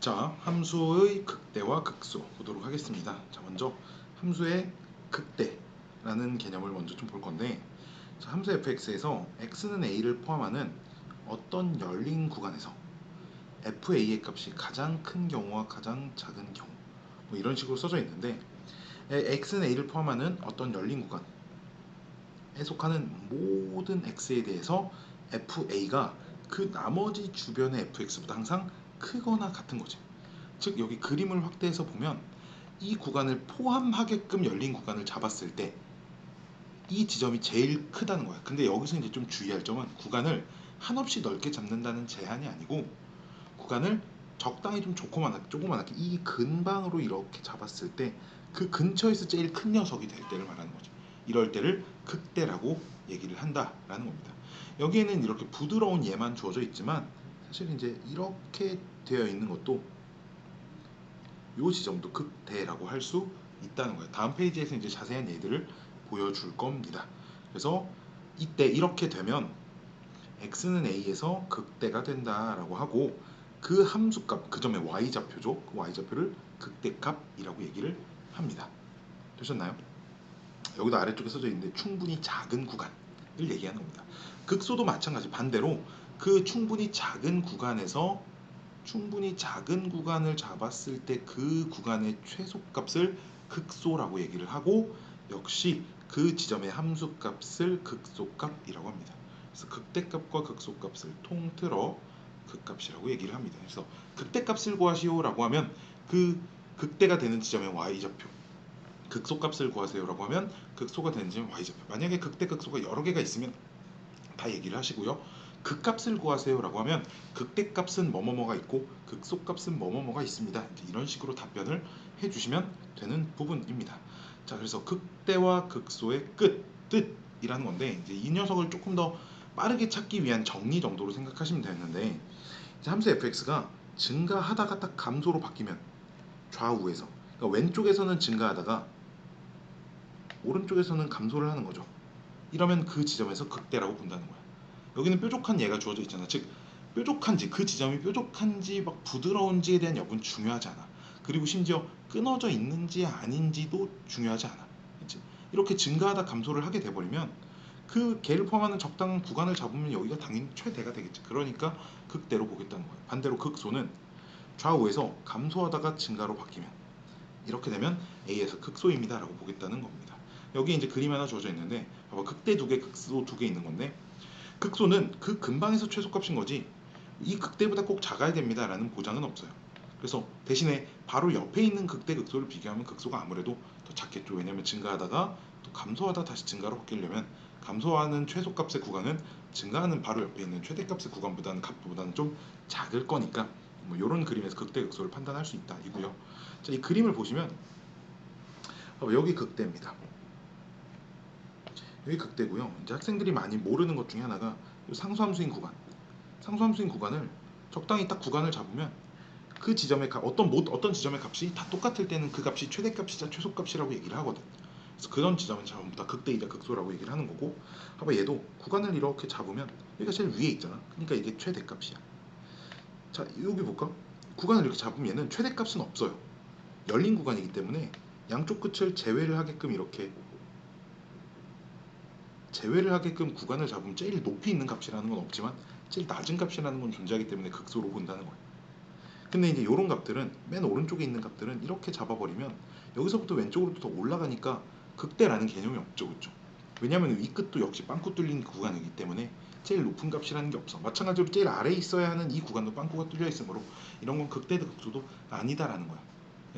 자, 함수의 극대와 극소 보도록 하겠습니다. 자, 먼저 함수의 극대라는 개념을 먼저 좀 볼 건데, 자, 함수 fx에서 x는 a를 포함하는 어떤 열린 구간에서 fa의 값이 가장 큰 경우와 가장 작은 경우, 뭐 이런 식으로 써져 있는데, x는 a를 포함하는 어떤 열린 구간에 속하는 모든 x에 대해서 fa가 그 나머지 주변의 fx보다 항상 크거나 같은 거지. 즉 여기 그림을 확대해서 보면 이 구간을 포함하게끔 열린 구간을 잡았을 때 이 지점이 제일 크다는 거야. 근데 여기서 이제 좀 주의할 점은 구간을 한없이 넓게 잡는다는 제한이 아니고 구간을 적당히 좀 조그만하게 이 근방으로 이렇게 잡았을 때 그 근처에서 제일 큰 녀석이 될 때를 말하는 거죠. 이럴 때를 극대라고 얘기를 한다라는 겁니다. 여기에는 이렇게 부드러운 예만 주어져 있지만 사실 이제 이렇게 되어 있는 것도 이 지점도 극대라고 할 수 있다는 거예요. 다음 페이지에서 이제 자세한 예들을 보여줄 겁니다. 그래서 이때 이렇게 되면 x는 a에서 극대가 된다라고 하고 그 함수값, 그 점의 y좌표죠. 그 y좌표를 극대값이라고 얘기를 합니다. 되셨나요? 여기도 아래쪽에 써져 있는데 충분히 작은 구간을 얘기하는 겁니다. 극소도 마찬가지 반대로 그 충분히 작은 구간에서 충분히 작은 구간을 잡았을 때 그 구간의 최소값을 극소라고 얘기를 하고 역시 그 지점의 함수값을 극소값이라고 합니다. 그래서 극대값과 극소값을 통틀어 극값이라고 얘기를 합니다. 그래서 극대값을 구하시오라고 하면 그 극대가 되는 지점의 y좌표, 극소값을 구하세요라고 하면 극소가 되는 지점의 y좌표. 만약에 극대 극소가 여러 개가 있으면 다 얘기를 하시고요. 극값을 구하세요라고 하면 극대값은 뭐뭐뭐가 있고 극소값은 뭐뭐뭐가 있습니다. 이런 식으로 답변을 해주시면 되는 부분입니다. 자, 그래서 극대와 극소의 뜻이라는 건데 이제 이 녀석을 조금 더 빠르게 찾기 위한 정리 정도로 생각하시면 되는데 이제 함수 fx가 증가하다가 딱 감소로 바뀌면 좌우에서 그러니까 왼쪽에서는 증가하다가 오른쪽에서는 감소를 하는 거죠. 이러면 그 지점에서 극대라고 본다는 거야. 여기는 뾰족한 예가 주어져 있잖아. 즉 뾰족한지 그 지점이 뾰족한지 막 부드러운지에 대한 여부는 중요하지 않아. 그리고 심지어 끊어져 있는지 아닌지도 중요하지 않아. 그치? 이렇게 증가하다 감소를 하게 돼버리면 그 개를 포함하는 적당한 구간을 잡으면 여기가 당연히 최대가 되겠지. 그러니까 극대로 보겠다는 거예요. 반대로 극소는 좌우에서 감소하다가 증가로 바뀌면 이렇게 되면 A에서 극소입니다라고 보겠다는 겁니다. 여기 이제 그림 하나 주어져 있는데 봐봐 극대 두 개, 극소 두 개 있는 건데 극소는 그 근방에서 최소값인 거지 이 극대보다 꼭 작아야 됩니다라는 보장은 없어요. 그래서 대신에 바로 옆에 있는 극대 극소를 비교하면 극소가 아무래도 더 작겠죠. 왜냐하면 증가하다가 또 감소하다 다시 증가로 바뀌려면 감소하는 최소값의 구간은 증가하는 바로 옆에 있는 최대값의 구간보다는 값보다는 좀 작을 거니까 뭐 이런 그림에서 극대 극소를 판단할 수 있다 이고요. 자, 이 그림을 보시면 여기 극대입니다. 여기 극대고요. 이제 학생들이 많이 모르는 것 중에 하나가 상수함수인 구간. 상수함수인 구간을 적당히 딱 구간을 잡으면 그 지점의 어떤 지점의 값이 다 똑같을 때는 그 값이 최대값이자 최소값이라고 얘기를 하거든. 그래서 그런 지점은 전부 다 극대이자 극소라고 얘기를 하는 거고. 봐봐 얘도 구간을 이렇게 잡으면 여기가 제일 위에 있잖아. 그러니까 이게 최대값이야. 자 여기 볼까? 구간을 이렇게 잡으면 얘는 최대값은 없어요. 열린 구간이기 때문에 양쪽 끝을 제외를 하게끔 구간을 잡으면 제일 높이 있는 값이라는 건 없지만 제일 낮은 값이라는 건 존재하기 때문에 극소로 본다는 거예요. 근데 이제 이런 값들은 맨 오른쪽에 있는 값들은 이렇게 잡아버리면 여기서부터 왼쪽으로 더 올라가니까 극대라는 개념이 없죠, 그렇죠? 왜냐하면 위 끝도 역시 빵꾸 뚫린 구간이기 때문에 제일 높은 값이라는 게 없어. 마찬가지로 제일 아래에 있어야 하는 이 구간도 빵꾸가 뚫려 있으므로 이런 건 극대도 극소도 아니다라는 거야.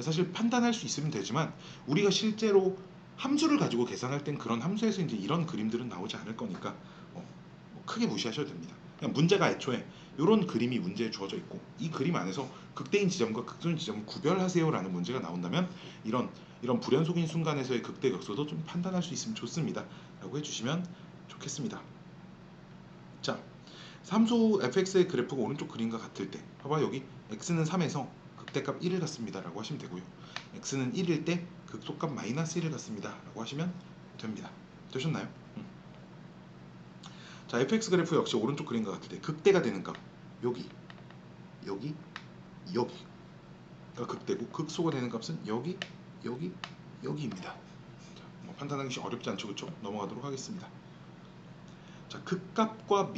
사실 판단할 수 있으면 되지만 우리가 실제로 함수를 가지고 계산할 땐 그런 함수에서 이제 이런 그림들은 나오지 않을 거니까 뭐 크게 무시하셔도 됩니다. 그냥 문제가 애초에 이런 그림이 문제에 주어져 있고 이 그림 안에서 극대인 지점과 극소인 지점을 구별하세요라는 문제가 나온다면 이런 불연속인 순간에서의 극대 극소도 좀 판단할 수 있으면 좋습니다라고 해주시면 좋겠습니다. 자, 함수 fx의 그래프가 오른쪽 그림과 같을 때 봐봐 여기 x는 3에서 극대값 1을 갖습니다라고 하시면 되고요. x는 1일 때 극소값 마이너스 1을 갖습니다 라고 하시면 됩니다. 되셨나요? 자, fx 그래프 역시 오른쪽 그림과 같을 때 극대가 되는 값 여기 여기 여기 극대고 극소가 되는 값은 여기, 여기, 여기입니다. 자, 뭐 판단하기 어렵지 않죠, 그렇죠? 넘어가도록 하겠습니다. 자, 극값과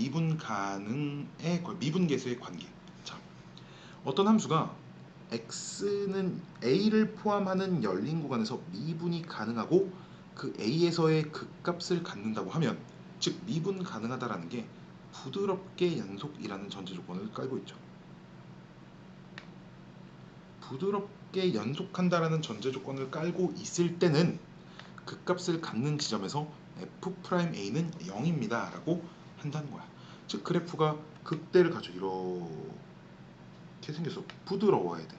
미분계수의 관계. 자, 어떤 함수가 x는 a를 포함하는 열린 구간에서 미분이 가능하고 그 a에서의 극값을 갖는다고 하면, 즉 미분 가능하다라는 게 부드럽게 연속이라는 전제 조건을 깔고 있죠. 부드럽게 연속한다라는 전제 조건을 깔고 있을 때는 극값을 갖는 지점에서 f'a는 0입니다 라고 한다는 거야. 즉 그래프가 극대를 가지고 이렇게 생겨서 부드러워야 돼.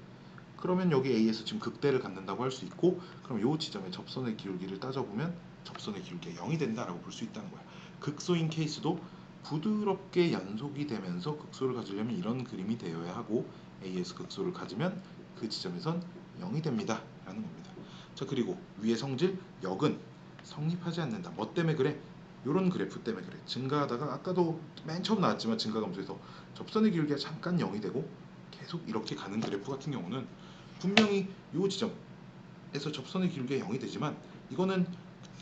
그러면 여기 A에서 지금 극대를 갖는다고 할 수 있고, 그럼 이 지점의 접선의 기울기를 따져보면 접선의 기울기가 0이 된다라고 볼 수 있다는 거야. 극소인 케이스도 부드럽게 연속이 되면서 극소를 가지려면 이런 그림이 되어야 하고, A에서 극소를 가지면 그 지점에선 0이 됩니다 라는 겁니다. 자, 그리고 위의 성질 역은 성립하지 않는다. 뭐 때문에 그래? 요런 그래프 때문에 그래. 증가하다가 아까도 맨 처음 나왔지만 증가 감소에서 접선의 기울기가 잠깐 0이 되고 계속 이렇게 가는 그래프 같은 경우는 분명히 이 지점에서 접선의 기울기가 0이 되지만 이거는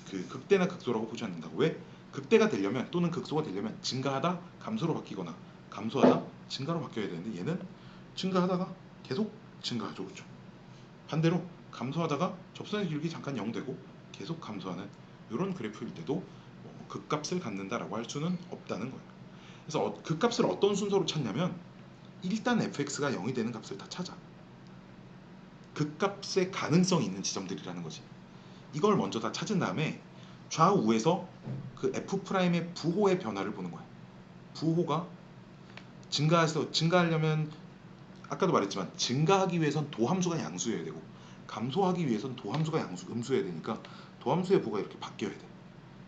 그 극대나 극소라고 보지 않는다고. 왜? 극대가 되려면 또는 극소가 되려면 증가하다 감소로 바뀌거나 감소하다 증가로 바뀌어야 되는데, 얘는 증가하다가 계속 증가하죠, 그렇죠? 반대로 감소하다가 접선의 기울기 잠깐 0 되고 계속 감소하는 이런 그래프일 때도 극값을 갖는다라고 할 수는 없다는 거예요. 그래서 극값을 어떤 순서로 찾냐면, 일단 fx가 0이 되는 값을 다 찾아. 극값의 가능성이 있는 지점들이라는 거지. 이걸 먼저 다 찾은 다음에 좌우에서 그 f'의 부호의 변화를 보는 거야. 부호가 증가하려면 아까도 말했지만 증가하기 위해선 도함수가 양수여야 되고 감소하기 위해선 도함수가 음수여야 되니까 도함수의 부호가 이렇게 바뀌어야 돼.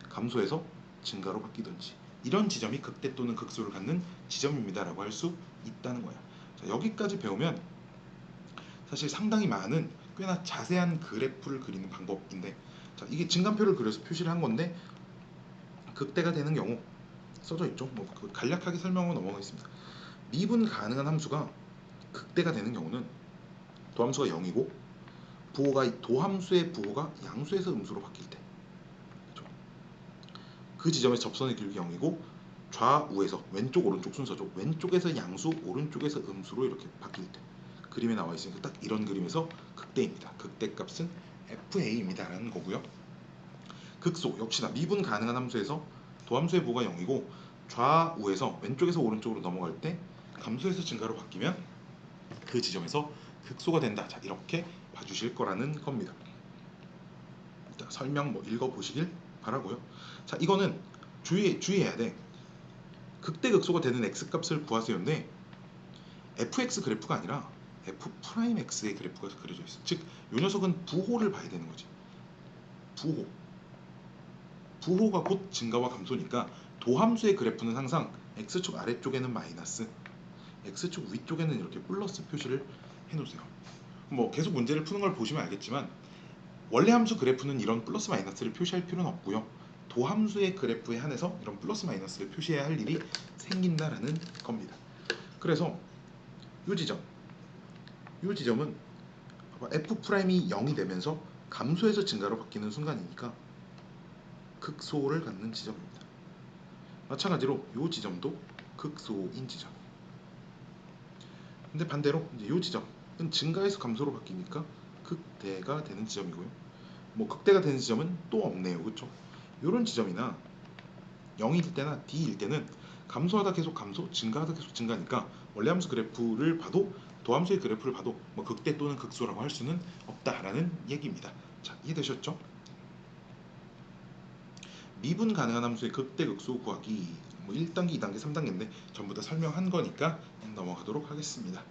감소해서 증가로 바뀌든지, 이런 지점이 극대 또는 극소를 갖는 지점입니다라고 할 수 있다는 거야. 자, 여기까지 배우면 사실 상당히 많은 꽤나 자세한 그래프를 그리는 방법인데, 자, 이게 증감표를 그려서 표시를 한 건데 극대가 되는 경우 써져 있죠. 뭐 간략하게 설명하고 넘어가겠습니다. 미분 가능한 함수가 극대가 되는 경우는 도함수가 0이고 도함수의 부호가 양수에서 음수로 바뀔 때, 그렇죠? 그 지점에서 접선의 기울기 0이고 좌우에서 왼쪽 오른쪽 순서죠. 왼쪽에서 양수, 오른쪽에서 음수로 이렇게 바뀔 때, 그림에 나와 있으니까 딱 이런 그림에서 극대입니다. 극대 값은 FA입니다라는 거고요. 극소 역시나 미분 가능한 함수에서 도함수의 부호가 0이고 좌우에서 왼쪽에서 오른쪽으로 넘어갈 때 감소에서 증가로 바뀌면 그 지점에서 극소가 된다. 자, 이렇게 봐주실 거라는 겁니다. 자, 설명 뭐 읽어보시길 바라고요. 자, 이거는 주의해야 돼. 극대 극소가 되는 x값을 구하세요인데 fx 그래프가 아니라 f'x의 그래프가 그려져 있어. 즉, 이 녀석은 부호를 봐야 되는 거지. 부호가 곧 증가와 감소니까 도함수의 그래프는 항상 x축 아래쪽에는 마이너스, x축 위쪽에는 이렇게 플러스 표시를 해놓으세요. 뭐 계속 문제를 푸는 걸 보시면 알겠지만 원래 함수 그래프는 이런 플러스 마이너스를 표시할 필요는 없고요. 도함수의 그래프에 한해서 이런 플러스 마이너스를 표시해야 할 일이 생긴다라는 겁니다. 그래서 이 지점은 f'이 0이 되면서 감소해서 증가로 바뀌는 순간이니까 극소를 갖는 지점입니다. 마찬가지로 이 지점도 극소인 지점. 근데 반대로 이제 이 지점은 증가해서 감소로 바뀌니까 극대가 되는 지점이고요. 뭐 극대가 되는 지점은 또 없네요, 그렇죠? 이런 지점이나 0일 때나 D일 때는 감소하다 계속 감소, 증가하다 계속 증가니까 원래 함수 그래프를 봐도 도함수의 그래프를 봐도 뭐 극대 또는 극소라고 할 수는 없다라는 얘기입니다. 자, 이해되셨죠? 미분 가능한 함수의 극대 극소 구하기, 뭐 1단계, 2단계, 3단계인데 전부 다 설명한 거니까 넘어가도록 하겠습니다.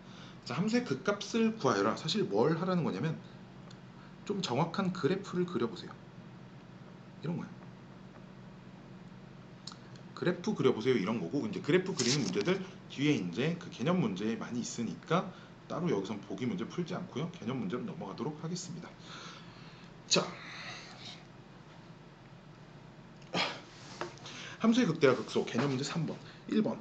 자, 함수의 극값을 구하여라. 사실 뭘 하라는 거냐면 좀 정확한 그래프를 그려보세요. 이런 거예요. 그래프 그려보세요, 이런 거고, 이제 그래프 그리는 문제들 뒤에 이제 그 개념 문제에 많이 있으니까 따로 여기선 보기 문제 풀지 않고요, 개념 문제로 넘어가도록 하겠습니다. 자, 함수의 극대와 극소 개념 문제 3번. 1번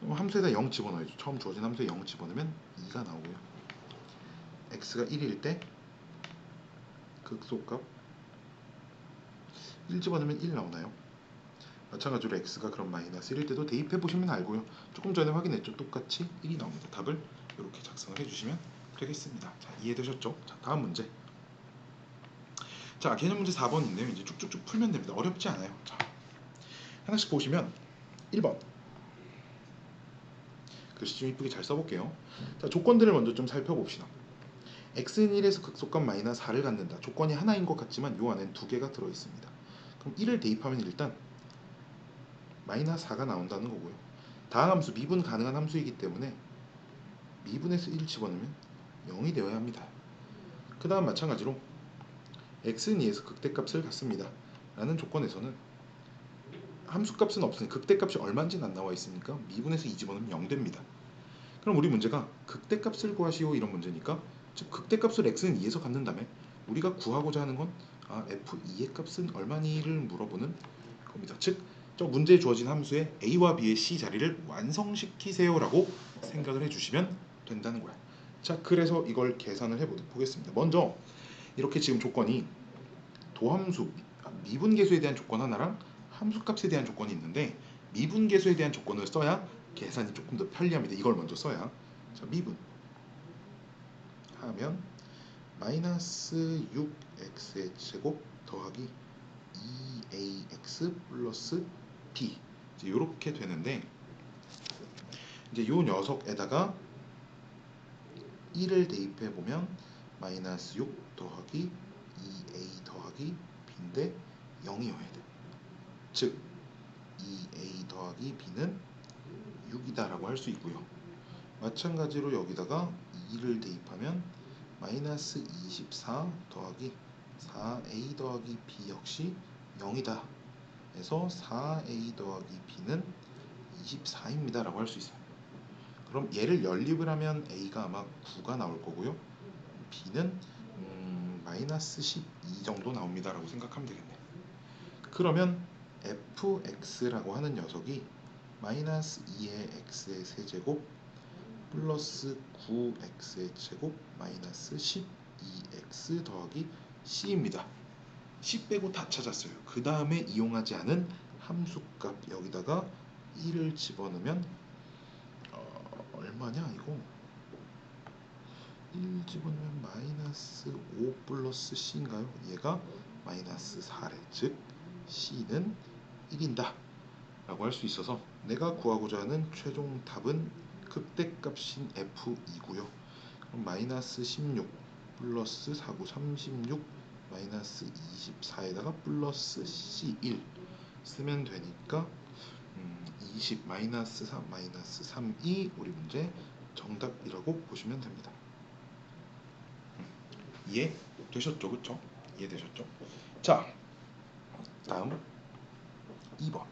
그럼 함수에다 0 집어넣어야죠. 처음 주어진 함수에 0 집어넣으면 2가 나오고요. x가 1일 때 극소값 1 집어넣으면 1 나오나요? 마찬가지로 x가 그럼 마이너스 1일 때도 대입해 보시면 알고요. 조금 전에 확인했죠. 똑같이 1이 나옵니다. 답을 이렇게 작성을 해주시면 되겠습니다. 자, 이해되셨죠? 자, 다음 문제. 자, 개념 문제 4번인데요. 이제 쭉쭉쭉 풀면 됩니다. 어렵지 않아요. 자, 하나씩 보시면 1번 글씨 좀 이쁘게 잘 써볼게요. 자, 조건들을 먼저 좀 살펴봅시다. x는 1에서 극소값 마이너스 4를 갖는다. 조건이 하나인 것 같지만 요 안엔 두 개가 들어있습니다. 그럼 1을 대입하면 일단 마이너스 4가 나온다는 거고요. 다항 함수 미분 가능한 함수이기 때문에 미분에서 1 집어넣으면 0이 되어야 합니다. 그 다음 마찬가지로 x는 2에서 극대값을 갖습니다. 라는 조건에서는 함수값은 없으니 극대값이 얼마인지는 안 나와 있으니까 미분에서 2 집어넣으면 0 됩니다. 그럼 우리 문제가 극대값을 구하시오 이런 문제니까 즉 극대값을 x는 2에서 갖는다면 우리가 구하고자 하는 건 f2의 값은 얼마니를 물어보는 겁니다. 즉 저 문제에 주어진 함수의 a와 b의 c 자리를 완성시키세요 라고 생각을 해주시면 된다는 거야. 자, 그래서 이걸 계산을 해보겠습니다. 먼저 이렇게 지금 조건이 도함수 미분계수에 대한 조건 하나랑 함수값에 대한 조건이 있는데 미분계수에 대한 조건을 써야 계산이 조금 더 편리합니다. 이걸 먼저 써야. 자, 미분 하면 마이너스 6x의 제곱 더하기 2ax 플러스 b 이렇게 되는데 이제 요 녀석에다가 1을 대입해 보면 마이너스 6 더하기 2a 더하기 b인데 0이어야 돼. 즉 2a 더하기 b는 6이다 라고 할 수 있고요. 마찬가지로 여기다가 2를 대입하면 마이너스 24 더하기 4a 더하기 b 역시 0이다 해서 4a 더하기 b는 24입니다 라고 할 수 있어요. 그럼 얘를 연립을 하면 a가 아마 9가 나올 거고요. b는 마이너스 12 정도 나옵니다 라고 생각하면 되겠네요. 그러면 fx라고 하는 녀석이 마이너스 2의 x의 세제곱 플러스 9x의 제곱 마이너스 12x 더하기 c입니다. c 빼고 다 찾았어요. 그 다음에 이용하지 않은 함수값 여기다가 1을 집어넣으면 얼마냐 이거 1 집어넣으면 마이너스 5 플러스 c인가요? 얘가 마이너스 4래. 즉 c는 1인다 라고 할 수 있어서 내가 구하고자 하는 최종 답은 극대값인 f2고요. 그럼 마이너스 16 플러스 49 36 마이너스 24에다가 플러스 c1 쓰면 되니까 20 마이너스 3 마이너스 3이 우리 문제 정답이라고 보시면 됩니다. 이해되셨죠? 그쵸? 이해되셨죠? 자, 다음 2번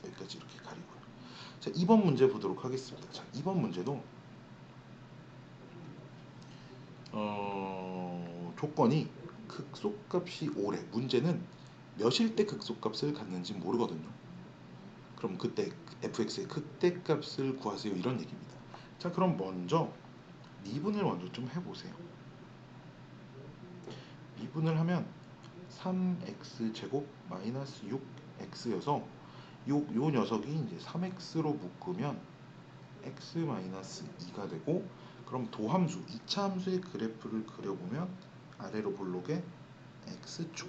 여기까지 이렇게 가리고요. 자, 2번 문제 보도록 하겠습니다. 자, 2번 문제도 조건이 극소값이 5래. 문제는 몇일 때 극소값을 갖는지 모르거든요. 그럼 그때 fx의 극대값을 구하세요 이런 얘기입니다. 자, 그럼 먼저 미분을 먼저 좀 해보세요. 미분을 하면 3x 제곱 마이너스 6x여서 요 녀석이 이제 3x로 묶으면 x 마이너스 2가 되고 그럼 도함수 2차 함수의 그래프를 그려보면 아래로 볼록에 x축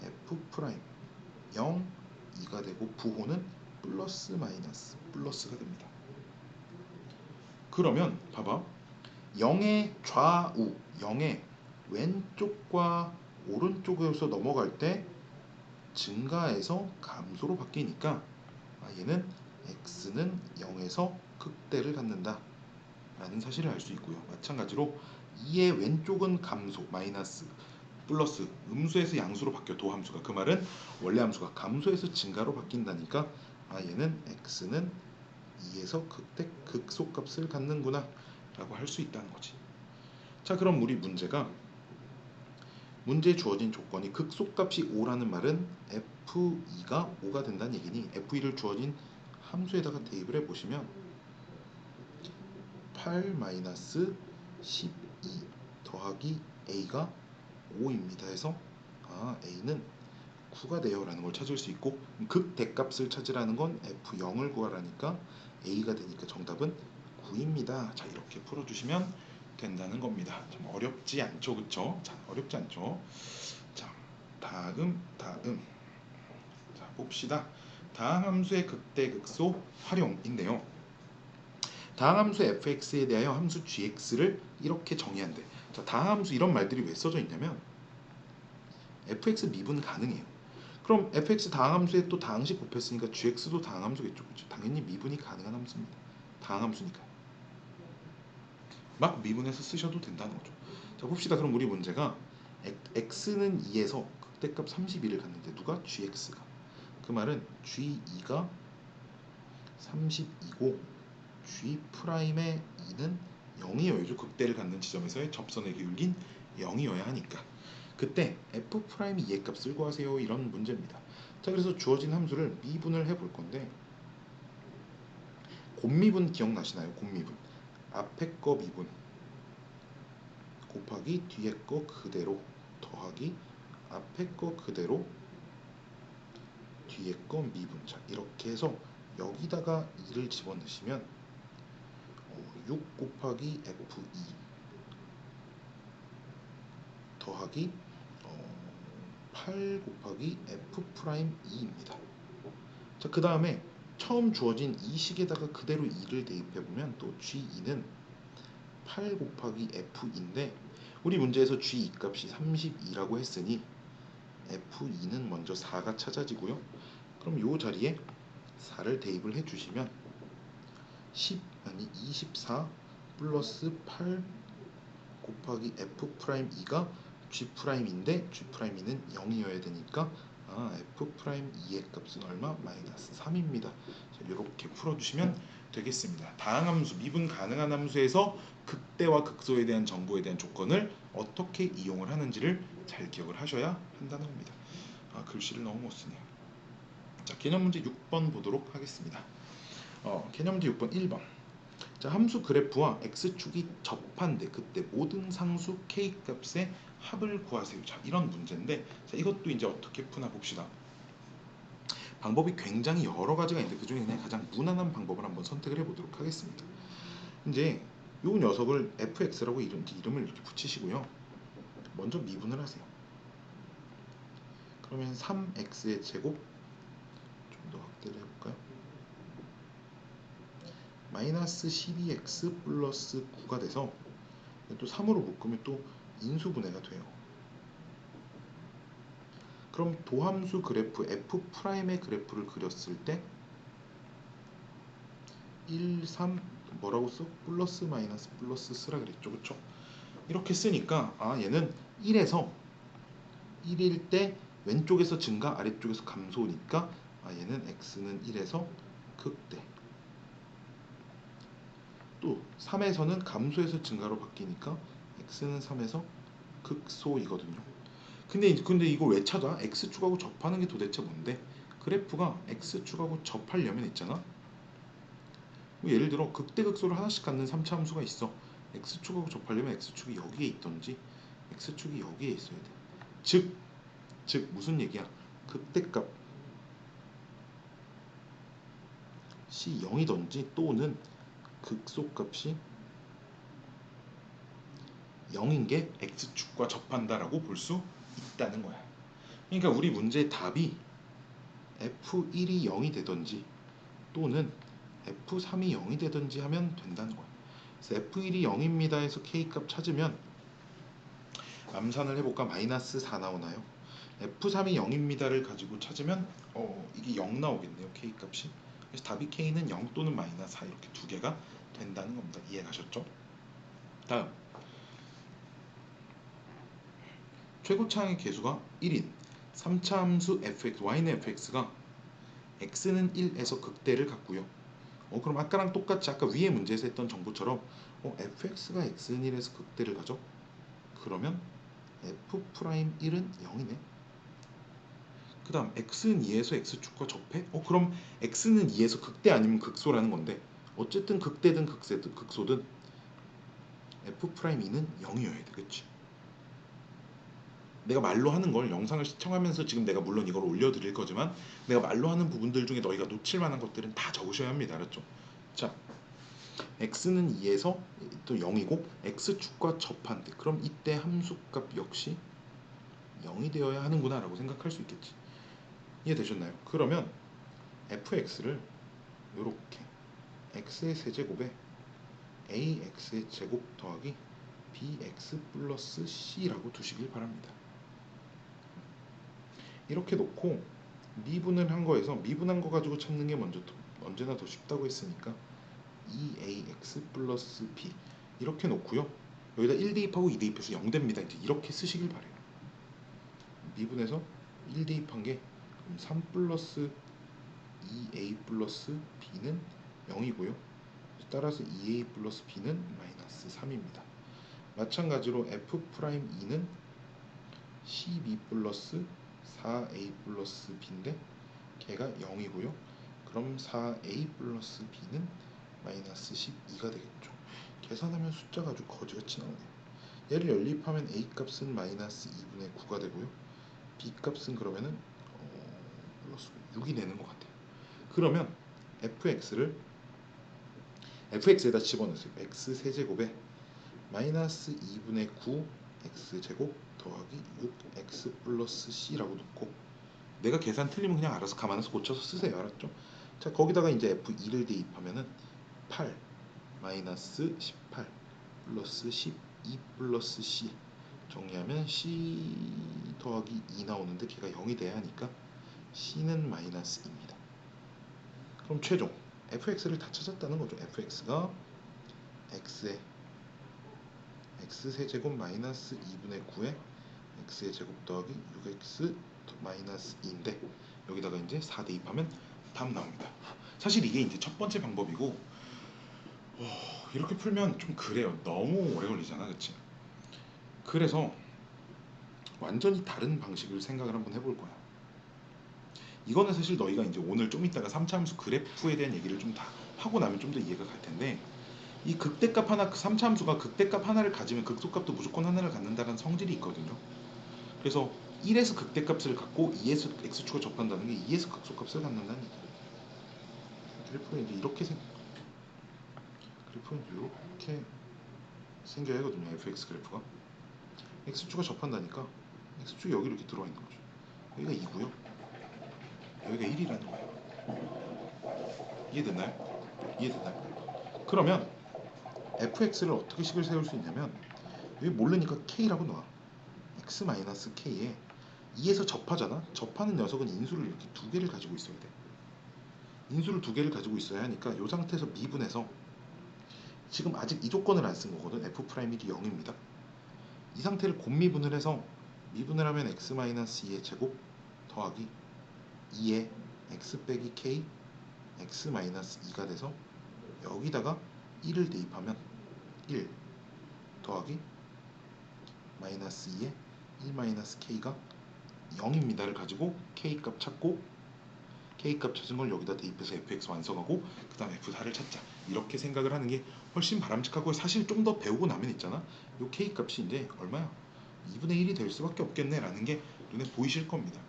f 프라임 0 2가 되고 부호는 플러스 마이너스 플러스가 됩니다. 그러면 봐봐 0의 좌우 0의 왼쪽과 오른쪽에서 넘어갈 때 증가해서 감소로 바뀌니까 얘는 x는 0에서 극대를 갖는다 라는 사실을 알 수 있고요. 마찬가지로 2의 왼쪽은 감소 마이너스 플러스 음수에서 양수로 바뀌어 도함수가 그 말은 원래 함수가 감소에서 증가로 바뀐다니까 얘는 x는 2에서 극소값을 갖는구나 라고 할 수 있다는 거지. 자, 그럼 우리 문제에 주어진 조건이 극소값이 5라는 말은 f2가 5가 된다는 얘기니 f2를 주어진 함수에다가 대입을 해보시면 8 마이너스 12 더하기 a가 5입니다 해서 a는 9가 돼요 라는 걸 찾을 수 있고, 극대값을 찾으라는 건 f0을 구하라니까 a가 되니까 정답은 9입니다. 자, 이렇게 풀어주시면 된다는 겁니다. 좀 어렵지 않죠, 그쵸? 자, 어렵지 않죠? 자, 다음 자, 봅시다. 다항함수의 극대극소 활용인데요. 다항함수 fx에 대하여 함수 gx를 이렇게 정의한대. 자, 다항함수 이런 말들이 왜 써져 있냐면 fx 미분 가능해요. 그럼 fx 다항함수에 또 다항식 곱했으니까 gx도 다항함수겠죠, 그렇죠? 당연히 미분이 가능한 함수입니다. 다항함수니까 막 미분해서 쓰셔도 된다는 거죠. 자, 봅시다. 그럼 우리 문제가 x는 2에서 극대값 32를 갖는데 누가? gx가. 그 말은 g2가 32고 G'의 2는 0이어야죠. 극대를 갖는 지점에서의 접선의 기울기인 0이어야 하니까. 그때 F'E의 값을 구하세요. 이런 문제입니다. 자, 그래서 주어진 함수를 미분을 해볼 건데, 곱미분 기억나시나요? 곱미분. 앞에 거 미분 곱하기 뒤에 거 그대로 더하기 앞에 거 그대로 뒤에 거 미분. 자, 이렇게 해서 여기다가 2를 집어넣으시면 6 곱하기 F2 더하기 8 곱하기 F'2입니다. 자, 그 다음에 처음 주어진 이 식에다가 그대로 2를 대입해보면 또 G2는 8 곱하기 F2인데, 우리 문제에서 G2 값이 32라고 했으니 F2는 먼저 4가 찾아지고요. 그럼 이 자리에 4를 대입을 해주시면 24 플러스 8 곱하기 F'E가 G'인데 G'는 0이어야 되니까 F'E의 값은 얼마? 마이너스 3입니다. 이렇게 풀어주시면 되겠습니다. 다항함수, 미분 가능한 함수에서 극대와 극소에 대한 정보에 대한 조건을 어떻게 이용을 하는지를 잘 기억을 하셔야 한다는 겁니다. 글씨를 너무 못 쓰네요. 자, 개념 문제 6번 보도록 하겠습니다. 개념 문제 6번 1번. 자, 함수 그래프와 x축이 접한데 그때 모든 상수 k 값의 합을 구하세요. 자, 이런 문제인데, 자, 이것도 이제 어떻게 푸나 봅시다. 방법이 굉장히 여러 가지가 있는데 그중에 그냥 가장 무난한 방법을 한번 선택을 해보도록 하겠습니다. 이제 요 녀석을 fx라고 이름을 이렇게 붙이시고요. 먼저 미분을 하세요. 그러면 3x의 제곱, 좀 더 확대를 해볼까요? 마이너스 12x 플러스 9가 돼서 또 3으로 묶으면 또 인수분해가 돼요. 그럼 도함수 그래프 F'의 그래프를 그렸을 때 1, 3 뭐라고 써? 플러스 마이너스 플러스 쓰라 그랬죠, 그쵸? 이렇게 쓰니까 얘는 1에서 1일 때 왼쪽에서 증가 아래쪽에서 감소니까 얘는 x는 1에서 극대, 또 3에서는 감소해서 증가로 바뀌니까 x는 3에서 극소이거든요. 근데 이걸 왜 찾아? x축하고 접하는 게 도대체 뭔데? 그래프가 x축하고 접하려면 있잖아. 뭐 예를 들어 극대극소를 하나씩 갖는 3차 함수가 있어. x축하고 접하려면 x축이 여기에 있던지 x축이 여기에 있어야 돼. 즉 무슨 얘기야? 극대값 이 0이던지 또는 극소값이 0인 게 x축과 접한다라고 볼 수 있다는 거야. 그러니까 우리 문제의 답이 f1이 0이 되던지 또는 f3이 0이 되던지 하면 된다는 거야. 그래서 f1이 0입니다 해서 k값 찾으면 암산을 해볼까? 마이너스 4 나오나요? f3이 0입니다를 가지고 찾으면 이게 0 나오겠네요, k값이. 그래서 답이 k는 0 또는 마이너스 4 이렇게 두 개가 된다는 겁니다. 이해가셨죠? 다음, 최고차항의 개수가 1인 3차 함수 fx, y는 fx가 x는 1에서 극대를 갖고요. 그럼 아까랑 똑같이 아까 위에 문제에서 했던 정보처럼 fx가 x는 1에서 극대를 가죠. 그러면 f'1은 0이네. 그 다음 x는 2에서 x축과 접해? 그럼 x는 2에서 극대 아니면 극소라는 건데 어쨌든 극대든 극세든 극소든 f'2는 0이어야 돼. 그치? 내가 말로 하는 걸 영상을 시청하면서 지금 내가 물론 이걸 올려드릴 거지만 내가 말로 하는 부분들 중에 너희가 놓칠 만한 것들은 다 적으셔야 합니다. 알았죠? 자, x는 2에서 또 0이고 x축과 접한대. 그럼 이때 함수값 역시 0이 되어야 하는구나 라고 생각할 수 있겠지. 이해되셨나요? 그러면 fx를 이렇게 x의 세제곱에 ax의 제곱 더하기 bx 플러스 c라고 두시길 바랍니다. 이렇게 놓고 미분을 한 거에서 미분한 거 가지고 찾는 게 언제나 더 쉽다고 했으니까 2ax 플러스 b 이렇게 놓고요. 여기다 1 대입하고 2 대입해서 0 됩니다. 이제 이렇게 쓰시길 바래요. 미분해서 1 대입한 게 3 플러스 2a 플러스 b는 0이고요. 따라서 2a 플러스 b는 마이너스 3입니다. 마찬가지로 f'2는 12 플러스 4a 플러스 b인데 걔가 0이고요. 그럼 4a 플러스 b는 마이너스 12가 되겠죠. 계산하면 숫자가 아주 거지같이 나오네요. 얘를 연립하면 a 값은 마이너스 2분의 9가 되고요. b 값은 그러면은 플러스 6이 되는 것 같아요. 그러면 fx에다 집어넣으세요. x 세제곱에 마이너스 2분의 9 x 제곱 더하기 6x 플러스 c라고 놓고 내가 계산 틀리면 그냥 알아서 감안해서 고쳐서 쓰세요. 알았죠? 자, 거기다가 이제 f2를 대입하면은 8 마이너스 18 플러스 12 플러스 c 정리하면 c 더하기 2 나오는데 걔가 0이 돼야 하니까 c는 마이너스 2입니다. 그럼 최종 fx를 다 찾았다는 거죠. fx가 x의 x세제곱 마이너스 2분의 9에 x의 제곱 더하기 6x 마이너스 2인데 여기다가 이제 4 대입하면 답 나옵니다. 사실 이게 이제 첫 번째 방법이고 이렇게 풀면 좀 그래요. 너무 오래 걸리잖아. 그치? 그래서 완전히 다른 방식을 생각을 한번 해볼 거야. 이거는 사실 너희가 이제 오늘 좀 이따가 3차 함수 그래프에 대한 얘기를 좀 다 하고 나면 좀 더 이해가 갈 텐데 이 극대값 하나, 3차 함수가 극대값 하나를 가지면 극소값도 무조건 하나를 갖는다는 성질이 있거든요. 그래서 1에서 극대값을 갖고 2에서 x축을 접한다는 게 2에서 극소값을 갖는다는 얘기예요. 그래프가 이제 그래프는 이렇게 생겨야 하거든요. fx 그래프가 x축과 접한다니까 x축이 여기로 이렇게 들어와 있는 거죠. 여기가 2고요. 여기가 1이라는 거예요. 이해됐나요? 이해됐나요? 그러면 fx를 어떻게 식을 세울 수 있냐면 여기 모르니까 k라고 놔. x-k에 2에서 접하잖아. 접하는 녀석은 인수를 이렇게 두 개를 가지고 있어야 돼. 인수를 두 개를 가지고 있어야 하니까 이 상태에서 미분해서 지금 아직 이 조건을 안 쓴 거거든. f'1이 0입니다. 이 상태를 곱미분을 해서 미분을 하면 x-2의 제곱 더하기 2의 x 빼기 k x-2가 돼서 여기다가 1을 대입하면 1 더하기 마이너스 2의 1-k가 0입니다를 가지고 k값 찾고 k값 찾은 걸 여기다 대입해서 fx 완성하고 그 다음 f4를 찾자. 이렇게 생각을 하는 게 훨씬 바람직하고 사실 좀 더 배우고 나면 있잖아. 요 k값이 이제 얼마야? 2분의 1이 될 수밖에 없겠네 라는 게 눈에 보이실 겁니다.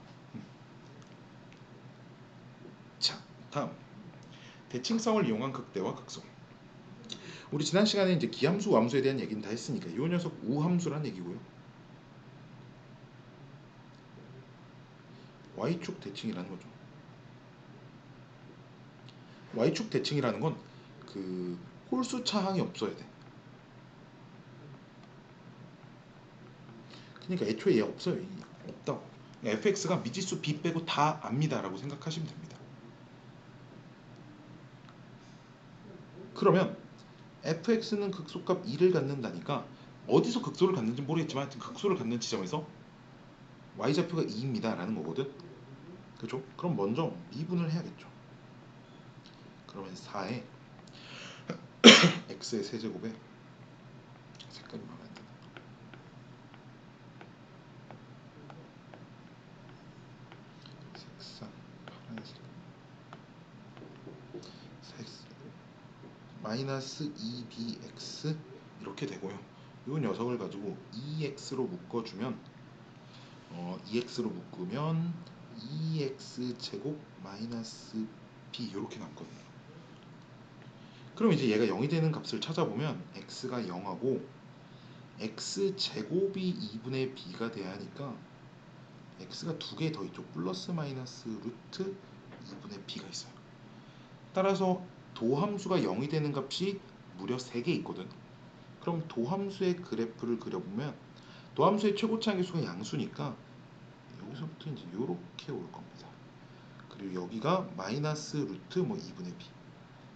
자, 다음 대칭성을 이용한 극대와 극소. 우리 지난 시간에 이제 기함수, 우함수에 대한 얘기는 다 했으니까 이 녀석 우함수란 얘기고요. y축 대칭이라는 거죠. y축 대칭이라는 건 그 홀수 차항이 없어야 돼. 그러니까 애초에 얘 없어요. 없다고. 그러니까 fx가 미지수 b 빼고 다 압니다라고 생각하시면 됩니다. 그러면 fx는 극소값 2를 갖는다니까 어디서 극소를 갖는지 모르겠지만 하여튼 극소를 갖는 지점에서 y좌표가 2입니다 라는 거거든. 그죠? 그럼 먼저 미분을 해야겠죠. 그러면 4에 x의 세제곱에 색깔이 마음에 안 드네. 마이너스 2bx 이렇게 되고요. 이 녀석을 가지고 2x로 묶어주면 2x로 묶으면 2x 제곱 마이너스 b 이렇게 남거든요. 그럼 이제 얘가 0이 되는 값을 찾아보면 x가 0하고 x 제곱이 2분의 b가 돼야 하니까 x가 두 개 더 있죠. 플러스 마이너스 루트 2분의 b가 있어요. 따라서 도함수가 0이 되는 값이 무려 3개 있거든. 그럼 도함수의 그래프를 그려보면 도함수의 최고차항의 수가 양수니까 여기서부터 이제 이렇게 올 겁니다. 그리고 여기가 마이너스 루트 2분의 b,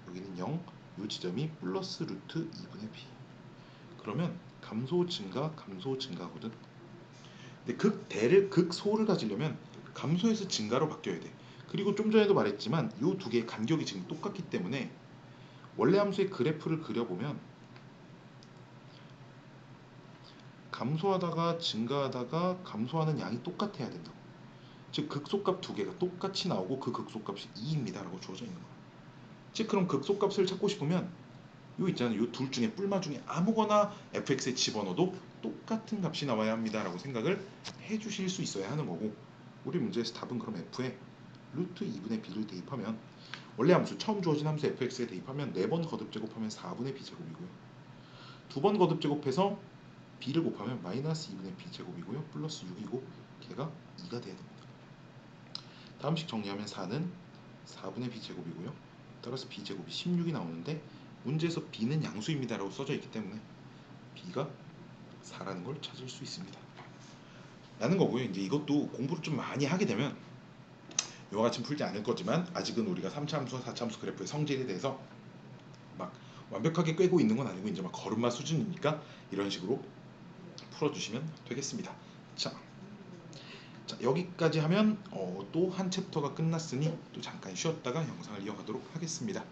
여기는 0, 이 지점이 플러스 루트 2분의 b. 그러면 감소 증가거든. 근데 극소를 가지려면 감소에서 증가로 바뀌어야 돼. 그리고 좀 전에도 말했지만 이 두 개의 간격이 지금 똑같기 때문에 원래 함수의 그래프를 그려보면 감소하다가 증가하다가 감소하는 양이 똑같아야 된다고. 즉 극소값 두 개가 똑같이 나오고 그 극소값이 2입니다 라고 주어져 있는 거야. 즉 그럼 극소값을 찾고 싶으면 요 있잖아요. 요 둘 중에 뿔마 중에 아무거나 fx에 집어넣어도 똑같은 값이 나와야 합니다 라고 생각을 해주실 수 있어야 하는 거고, 우리 문제에서 답은 그럼 f에 루트 2분의 b를 대입하면 원래 함수 처음 주어진 함수 fx에 대입하면 4번 거듭 제곱하면 4분의 b제곱이고요. 2번 거듭 제곱해서 b를 곱하면 마이너스 2분의 b제곱이고요. 플러스 6이고 걔가 2가 돼야 됩니다. 다음식 정리하면 4는 4분의 b제곱이고요. 따라서 b제곱이 16이 나오는데 문제에서 b는 양수입니다 라고 써져 있기 때문에 b가 4라는 걸 찾을 수 있습니다 라는 거고요. 이제 이것도 공부를 좀 많이 하게 되면 이와 같이 풀지 않을 거지만 아직은 우리가 3차 함수와 4차 함수 그래프의 성질에 대해서 막 완벽하게 꿰고 있는 건 아니고 이제 막 걸음마 수준이니까 이런 식으로 풀어주시면 되겠습니다. 자 여기까지 하면 또 한 챕터가 끝났으니 또 잠깐 쉬었다가 영상을 이어가도록 하겠습니다.